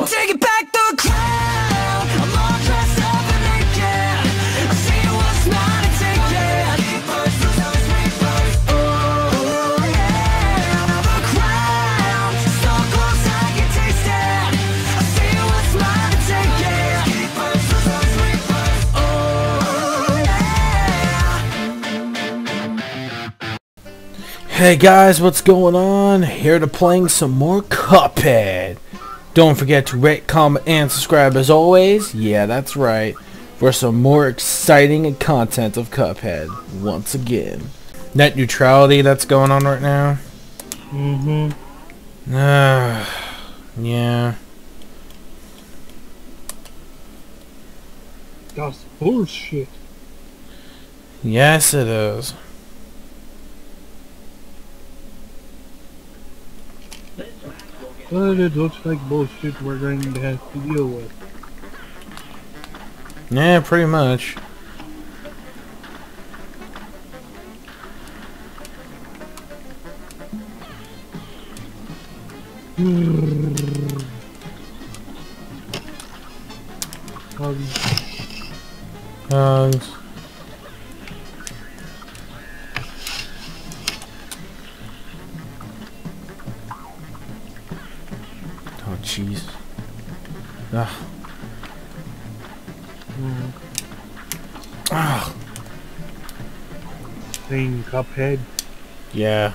I'm taking back the crown. I'm all dressed up and naked. I see what's mine and take it. Keepers, losers, reapers. Oh yeah, the crown. So close I can taste it. I see what's mine and take it. Keepers, losers, reapers. Oh yeah. Hey guys, what's going on? Here to playing some more Cuphead. Don't forget to rate, comment, and subscribe as always. Yeah, that's right. For some more exciting content of Cuphead. Once again. Net neutrality that's going on right now. Yeah. That's bullshit. Yes, it is. But it looks like bullshit we're going to have to deal with. Yeah, pretty much. Hugs. Oh, jeez. Ah. Ah. Playing Cuphead. Yeah.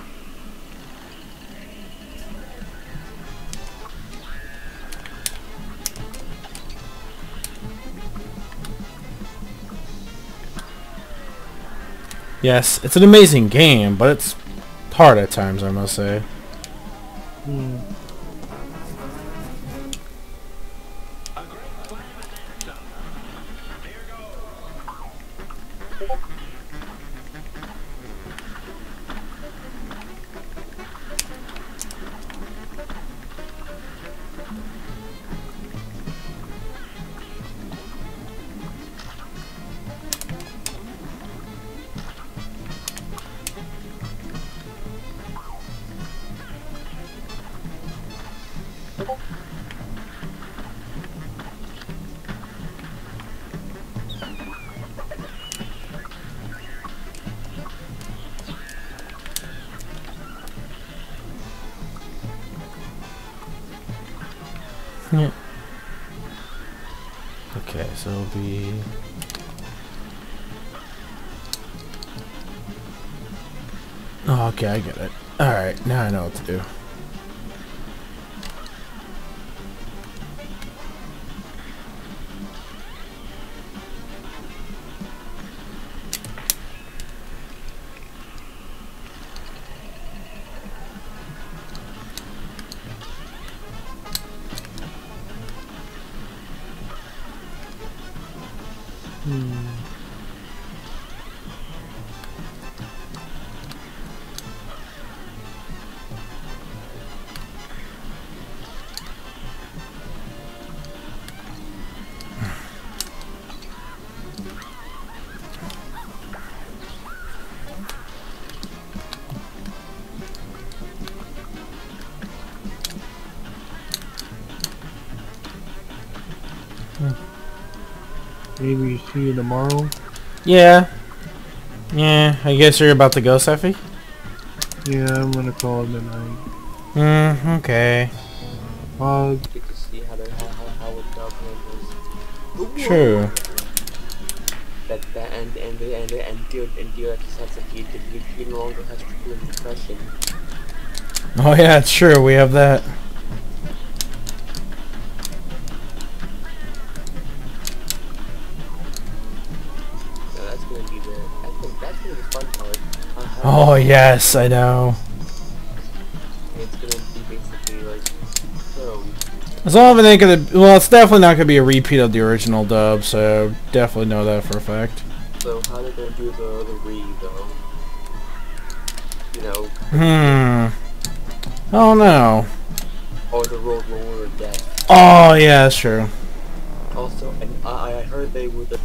Yes, it's an amazing game, but it's hard at times, I must say. Yeah. Okay, so it'll be... Oh, okay, I get it. Alright, now I know what to do. Maybe see you tomorrow. Yeah. Yeah, I guess you're about to go, Seffi? Yeah, I'm gonna call it tonight. Okay. Hug. Get to see how it goes. True. And deal exercise that he no longer has to do depression. Oh yeah, it's true, we have that. That's gonna be the fun part. Oh yes, I know. It's gonna be basically like, so. As long as it ain't gonna, well, it's definitely not gonna be a repeat of the original dub, so definitely know that for a fact. So how they're gonna do the re though? You know. Oh no. Or the road lower of death. Oh yeah, that's true. Also, and I heard they were the.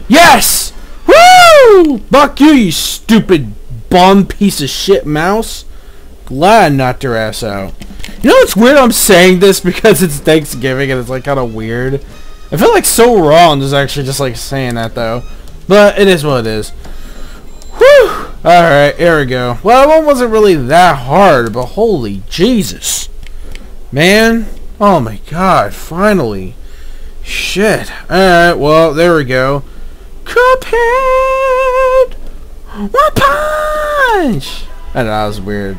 Yes! Woo! Fuck you, you stupid bum piece of shit mouse. Glad I knocked your ass out. You know what's weird? I'm saying this because it's Thanksgiving and it's like kind of weird. I feel like so wrong just actually just like saying that though. But it is what it is. Whew! Alright, here we go. Well, that one wasn't really that hard, but holy Jesus. Man. Oh my god, finally. Shit. Alright, well, there we go. Cuphead! One punch! I know, that was weird.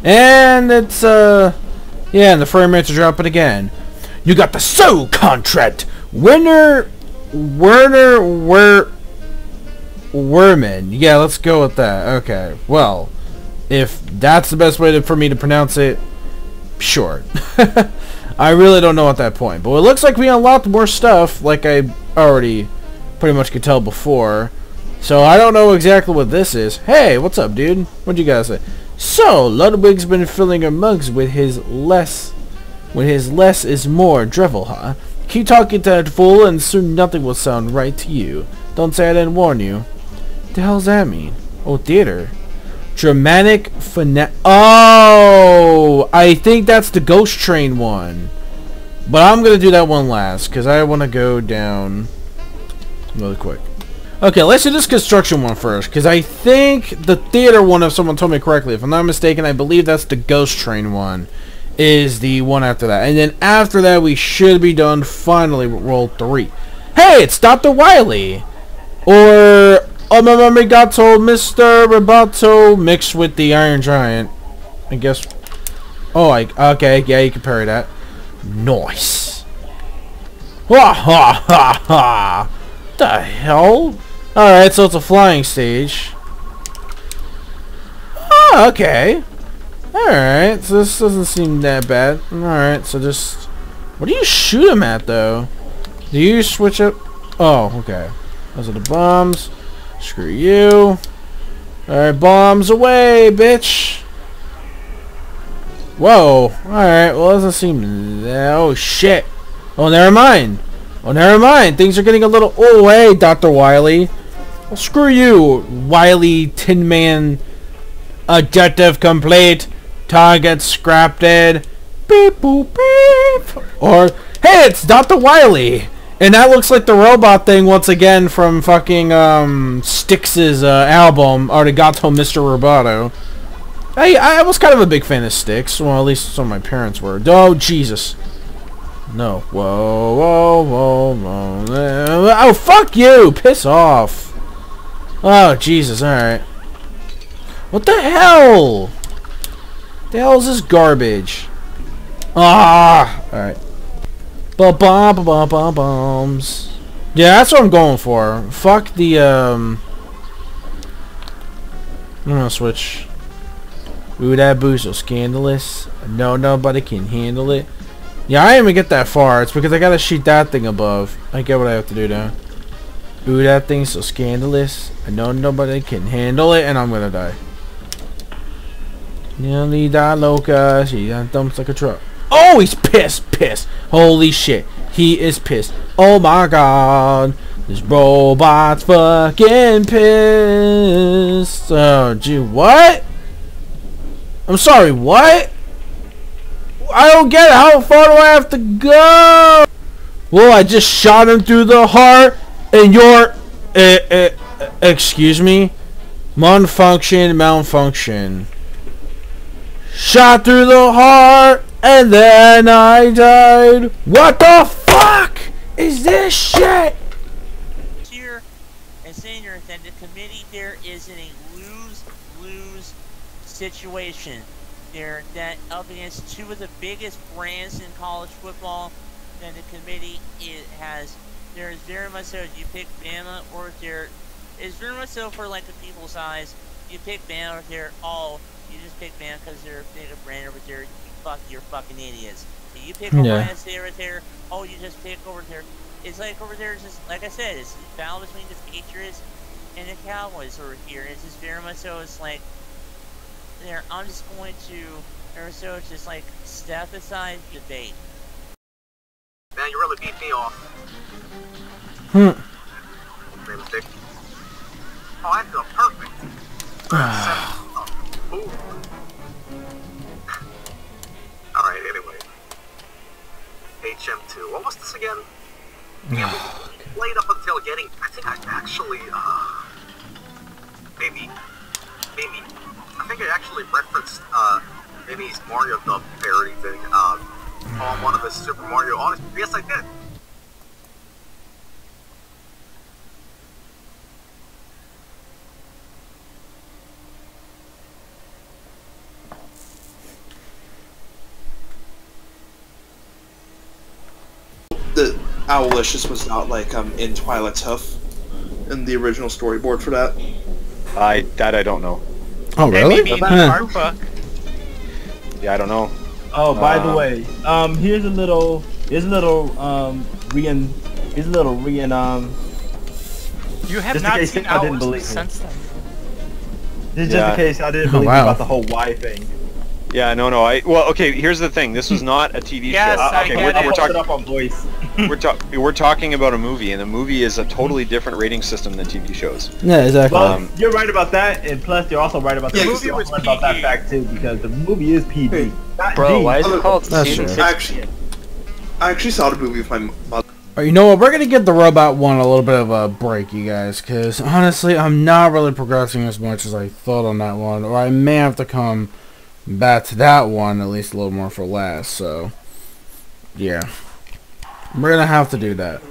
And it's, yeah, and the frame rates are dropping again. You got the Soul contract! Werner Werman. Yeah, let's go with that. Okay, well, if that's the best way for me to pronounce it, sure. I really don't know at that point. But it looks like we unlocked more stuff, like I already pretty much could tell before. So I don't know exactly what this is. Hey, what's up, dude? What'd you guys say? So, Ludwig's been filling her mugs with his less is more drivel, huh? Keep talking to that fool and soon nothing will sound right to you. Don't say I didn't warn you. The hell's that mean? Oh, theater. Dramatic finale. Oh! I think that's the Ghost Train one. But I'm going to do that one last because I want to go down really quick. Okay, let's do this construction one first, because I think the theater one, if someone told me correctly, if I'm not mistaken, I believe that's the Ghost Train one, is the one after that. And then after that, we should be done finally with Roll 3. Hey, it's Dr. Wily! Or, Omamamigato, Mr. Roboto, mixed with the Iron Giant. I guess. Oh, okay, yeah, you can parry that. Nice. Ha ha ha ha! The hell? Alright, so it's a flying stage. Oh, okay. Alright, so this doesn't seem that bad. Alright, so just... What do you shoot him at, though? Do you switch up? Oh, okay. Those are the bombs. Screw you. Alright, bombs away, bitch! Whoa. Alright, well, it doesn't seem that... Oh, shit. Oh, never mind. Oh, never mind. Things are getting a little... Oh, hey, Dr. Wily. Well, screw you, Wily Tin Man. Objective complete. Target scrapped. Beep, boop, beep. Or, hey, it's Dr. Wily. And that looks like the robot thing once again from fucking Styx's album, Arigato, Mr. Roboto. I was kind of a big fan of Styx. Well, at least some of my parents were. Oh, Jesus. No. Whoa, whoa, whoa, whoa. Oh, fuck you! Piss off. Oh, Jesus, alright. What the hell? The hell is this garbage? Ah! Alright. Bombs. Yeah, that's what I'm going for. Fuck the, I'm gonna switch. Ooh, that boo's so scandalous. No, nobody can handle it. Yeah, I didn't even get that far. It's because I gotta shoot that thing above. I get what I have to do now. Ooh, that thing's so scandalous. I know nobody can handle it, and I'm gonna die. Nearly died, Loca. She dumps like a truck. Oh, he's pissed. Holy shit. He is pissed. Oh my god. This robot's fucking pissed. Oh, gee, what? I'm sorry, what? I don't get it. How far do I have to go? Well, I just shot him through the heart, and you're... excuse me? Malfunction. Shot through the heart, and then I died. What the fuck is this shit? Here, and senior, that the committee there is in a lose-lose situation. They're that up against two of the biggest brands in college football. Then the committee there is very much so you pick Bama, or there is very much so for like the people's eyes. You pick Bama, or there you just pick Bama because they're a bigger brand over there. You're fucking idiots. You pick Ohio State right there. Oh, you just pick over there. It's like over there. It's just like I said. It's a battle between the Patriots and the Cowboys over here. It's just very much so. It's like there. I'm just going to. Or so it's just like step aside debate. Man, you really beat me off. Mistake. Oh, I feel perfect. Ooh. HM2. What was this again? Yeah, we played up until getting. I think I actually, maybe. I think I actually referenced, maybe it's Mario Dub parody thing, on one of the Super Mario Odyssey. Yes, I did. The Owlicious was not like in Twilight's Hoof in the original storyboard for that. I don't know. Oh, really? Maybe in the art book. Yeah, I don't know. Oh, by the way, here's a little You have just not in case seen I didn't Owls believe since then. Just in case I didn't believe about the whole Y thing. Yeah, no. Well, okay. Here's the thing. This was not a TV Yes, show. I Okay, get we're it. talking up on voice. we're talking about a movie, and the movie is a totally different rating system than TV shows. Yeah, exactly. Well, you're right about that, and plus you're also right about the movie was about that PG. fact too, because the movie is PG. Not Bro, G. why is it called That's Season true. 6? I actually saw the movie with my mother. You know what? We're gonna give the robot one a little bit of a break, you guys, because honestly, I'm not really progressing as much as I thought on that one, or I may have to come back to that one at least a little more for last. So, yeah, we're gonna have to do that.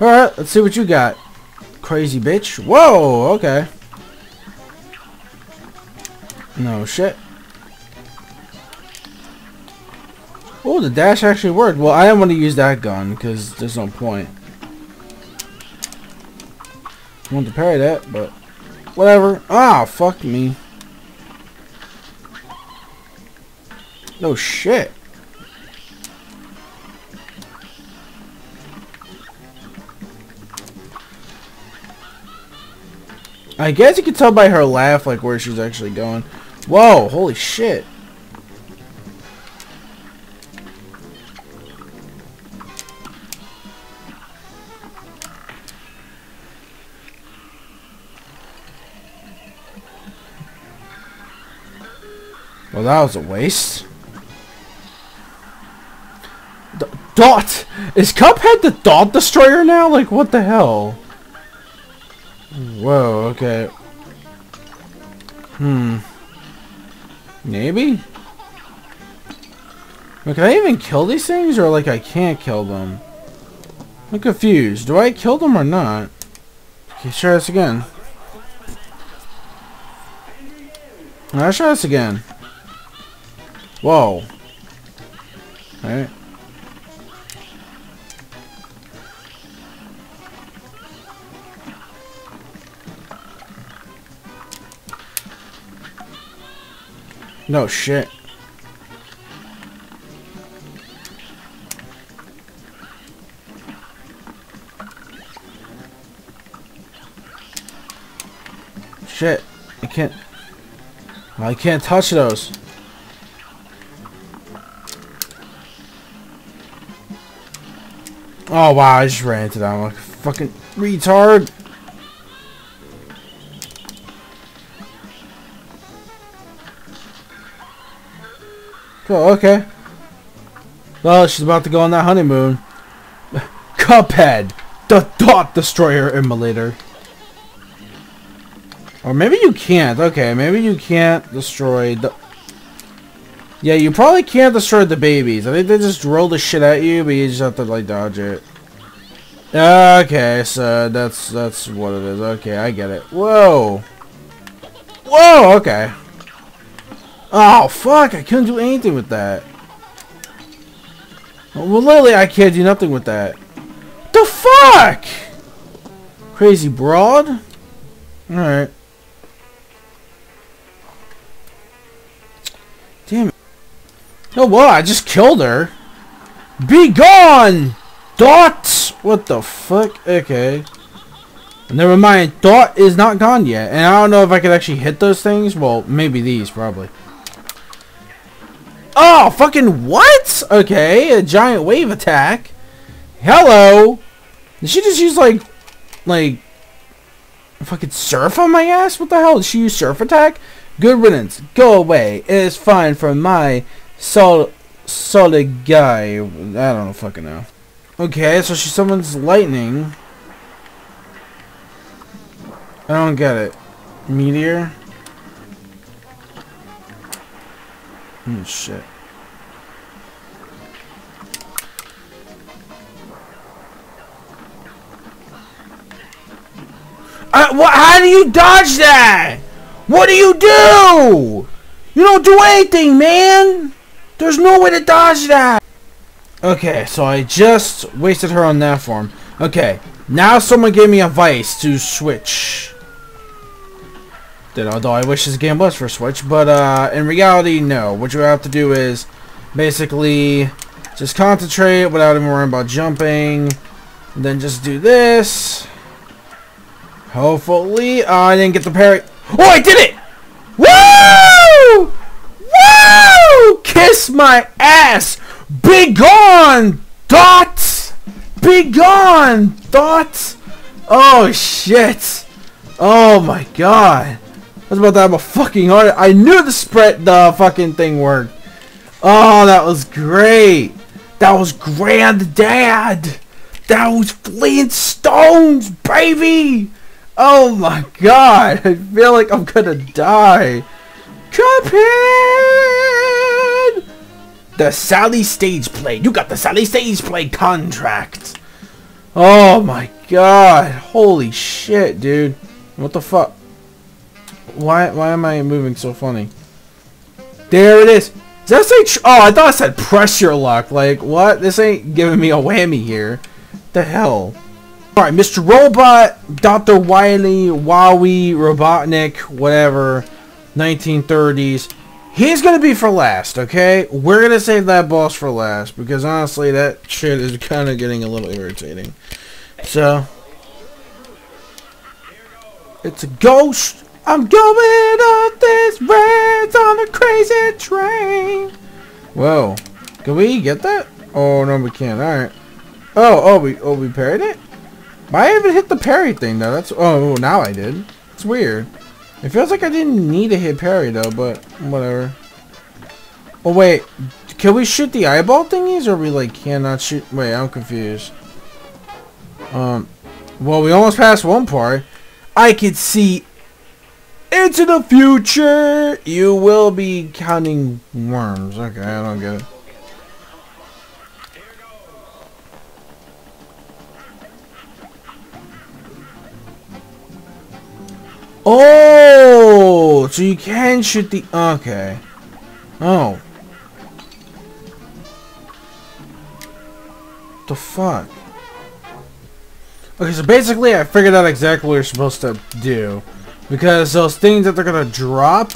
All right, let's see what you got, crazy bitch. Whoa, okay. No shit. Oh, the dash actually worked. Well, I didn't want to use that gun because there's no point. I want to parry that, but whatever. Ah, fuck me. No shit. I guess you can tell by her laugh, like, where she's actually going. Whoa, holy shit. Well, that was a waste. Dot! Is Cuphead the Dot Destroyer now? Like, what the hell? Whoa, okay. Maybe? Like, can I even kill these things? Or, like, I can't kill them? I'm confused. Do I kill them or not? Okay, try this again. Let's try this again. Whoa. Alright. No shit. Shit. I can't touch those. Oh wow, I just ran into that one like a fucking retard. Oh, okay. Well, she's about to go on that honeymoon. Cuphead, the Dot Destroyer Immolator. Or maybe you can't. Okay, maybe you can't destroy the... Yeah, you probably can't destroy the babies. I think they just roll the shit at you, but you just have to, like, dodge it. Okay, so that's what it is. Okay, I get it. Whoa. Whoa, okay. Oh, fuck, I couldn't do anything with that. Well, literally, I can't do nothing with that. The fuck? Crazy broad? Alright. Damn it. Oh, well, I just killed her. Be gone! Dot! What the fuck? Okay. Never mind. Dot is not gone yet. And I don't know if I could actually hit those things. Well, maybe these, probably. Oh, fucking what? Okay, a giant wave attack. Hello. Did she just use, like fucking surf on my ass? What the hell? Did she use surf attack? Good riddance. Go away. It is fine for my soul. solid guy. I don't know, fucking know. Okay, so she summons lightning. I don't get it. Meteor? Oh, shit. How do you dodge that? What do you do? You don't do anything, man. There's no way to dodge that. Okay, so I just wasted her on that form. Okay, now someone gave me a vice to switch. Although I wish this game was for Switch, but in reality, no. What you have to do is basically just concentrate without even worrying about jumping. And then just do this. Hopefully, I didn't get the parry. Oh, I did it! Woo! Woo! Kiss my ass! Begone, thoughts! Begone, thoughts! Oh, shit. Oh, my God. I was about to have a fucking heart. I knew the fucking thing worked. Oh, that was great. That was Granddad. That was Flintstones, baby. Oh my God. I feel like I'm gonna die. Cuphead. The Sally Stage Play. You got the Sally Stage Play contract. Oh my God. Holy shit, dude. What the fuck? Why am I moving so funny? There it is. Does that say oh, I thought it said press your luck. Like, what? This ain't giving me a whammy here. The hell? Alright, Mr. Robot, Dr. Wily, Wowie, Robotnik, whatever, 1930s. He's gonna be for last, okay? We're gonna save that boss for last, because honestly, that shit is kind of getting a little irritating. So, it's a ghost. I'm going up this red on a crazy train. Whoa. Can we get that? Oh, no, we can't. Alright. Oh, we parried it? Why I even hit the parry thing, though? That's... Oh, now I did. It's weird. It feels like I didn't need to hit parry, though, but whatever. Oh, wait. Can we shoot the eyeball thingies, or we, like, cannot shoot... Wait, I'm confused. Well, we almost passed one part. I could see... into the future, you will be counting worms. Okay, I don't get it. Oh, so you can shoot the... Okay. Oh. The fuck? Okay, so basically I figured out exactly what you're supposed to do. Because those things that they're gonna drop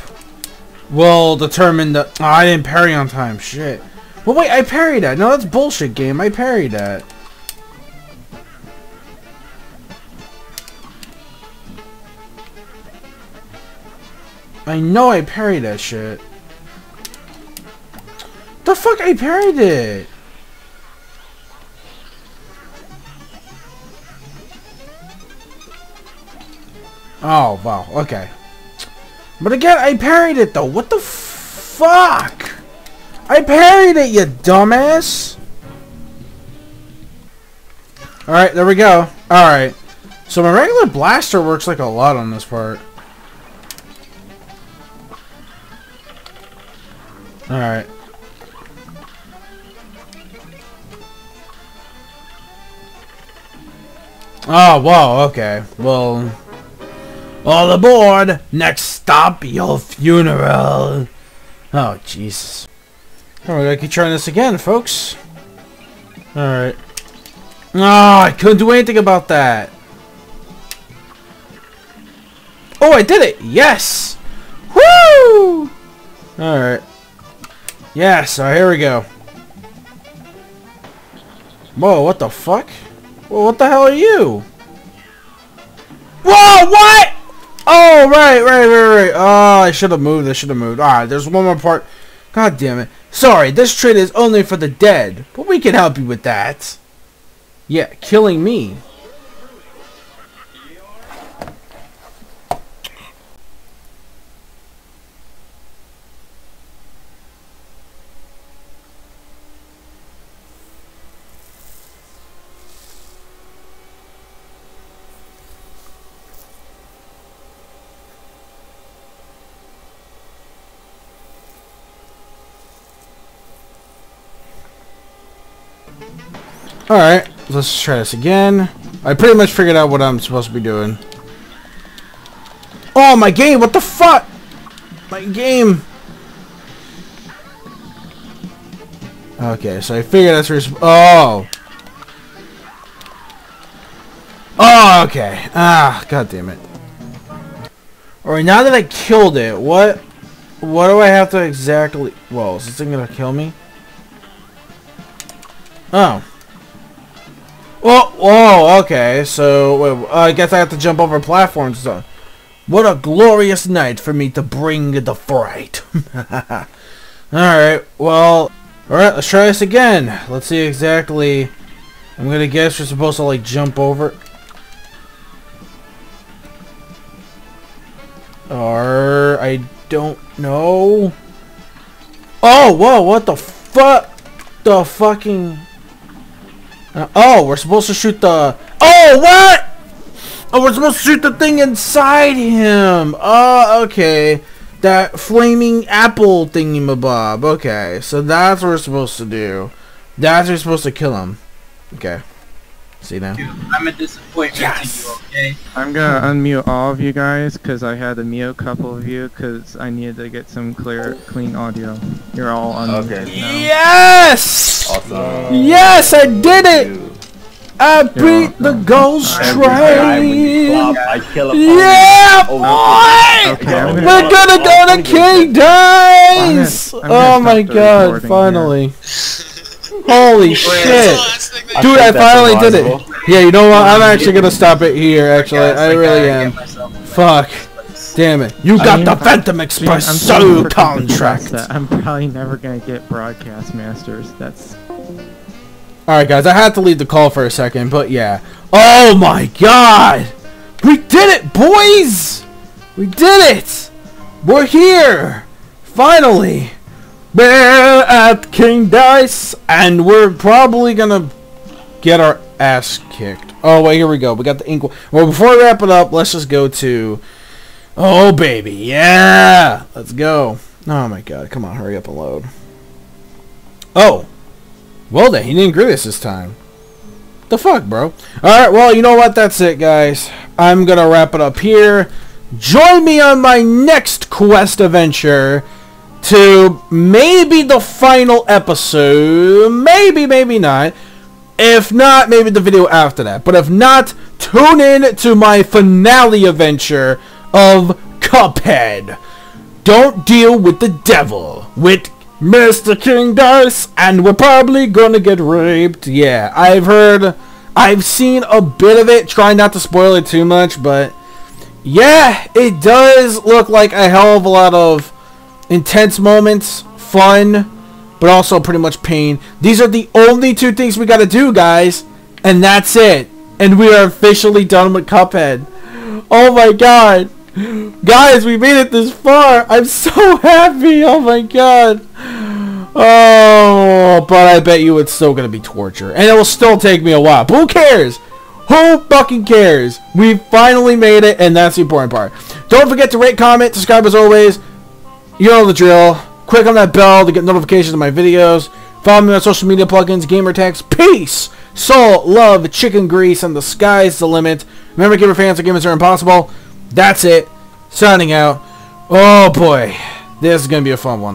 will determine the... Oh, I didn't parry on time. Shit. Well, wait, I parried that. No, that's bullshit, game. I parried that. I know I parried that shit. The fuck? I parried it. Oh, wow. Okay. But again, I parried it, though. What the fuck? I parried it, you dumbass. Alright, there we go. Alright. So my regular blaster works like a lot on this part. Alright. Oh, whoa, okay. Well... all aboard! Next stop, your funeral! Oh, Jesus. Alright, we gotta keep trying this again, folks. Alright. Oh, I couldn't do anything about that. Oh, I did it! Yes! Woo! Alright. Yes, alright, here we go. Whoa, what the fuck? Well, what the hell are you? Whoa, what? Oh, right. Oh, I should have moved. Alright, there's one more part. God damn it. Sorry, this trade is only for the dead. But we can help you with that. Yeah, killing me. Alright, let's try this again. I pretty much figured out what I'm supposed to be doing. Oh, my game! What the fuck? My game! Okay, so I figured that's where you're oh! Oh, okay. Ah, god damn it. Alright, now that I killed it, what do I have to exactly... Whoa, is this thing gonna kill me? Oh. Oh, whoa, okay, so I guess I have to jump over platforms. So. What a glorious night for me to bring the fright. Alright, well, alright, let's try this again. Let's see exactly. I'm gonna guess you're supposed to, like, jump over. Or, I don't know. Oh, whoa, what the fuck? The fucking... oh, we're supposed to shoot the... Oh, what? Oh, we're supposed to shoot the thing inside him. Oh, okay. That flaming apple thingy-mabob. Okay, so that's what we're supposed to do. That's what we're supposed to kill him. Okay. See now? Dude, I'm a disappointment to you, okay? I'm gonna unmute all of you guys because I had to mute a couple of you because I needed to get some clean audio. You're all unmuted now. Yes! Awesome. Yes, I did it! I beat the ghost train! I kill a yeah, boy! Okay, we're gonna go to King Dice! Oh my god, finally. Holy shit. Dude, I finally did it. Yeah, you know what? I'm actually gonna stop it here, actually. I really am. Fuck. Damn it. You got the Phantom Expresso contract. I'm probably never gonna get Broadcast Masters. That's... Alright, guys, I had to leave the call for a second, but yeah. Oh my god! We did it, boys! We did it! We're here! Finally! We're at King Dice, and we're probably gonna get our ass kicked. Oh, wait, here we go. We got the ink. Well, before we wrap it up, let's just go to... Oh, baby. Yeah! Let's go. Oh, my God. Come on, hurry up and load. Oh. Well, then, he didn't agree this time. The fuck, bro? Alright, well, you know what? That's it, guys. I'm gonna wrap it up here. Join me on my next quest adventure to maybe the final episode. Maybe, maybe not. If not, maybe the video after that. But if not, tune in to my finale adventure of Cuphead. Don't deal with the devil. With Mr. King Dice, and we're probably gonna get raped. Yeah, I've seen a bit of it. Try not to spoil it too much, but yeah, it does look like a hell of a lot of intense moments, fun, but also pretty much pain. These are the only two things we gotta do, guys, and that's it. And we are officially done with Cuphead. Oh my god. Guys, we made it this far. I'm so happy. Oh my god. Oh, but I bet you it's still going to be torture. And it will still take me a while. But who cares? Who fucking cares? We finally made it, and that's the important part. Don't forget to rate, comment, subscribe as always. You know the drill. Click on that bell to get notifications of my videos. Follow me on social media plugins, gamer tags. Peace, salt, love, chicken grease, and the sky's the limit. Remember, gamer fans, gamers are impossible. That's it. Signing out. Oh boy. This is going to be a fun one.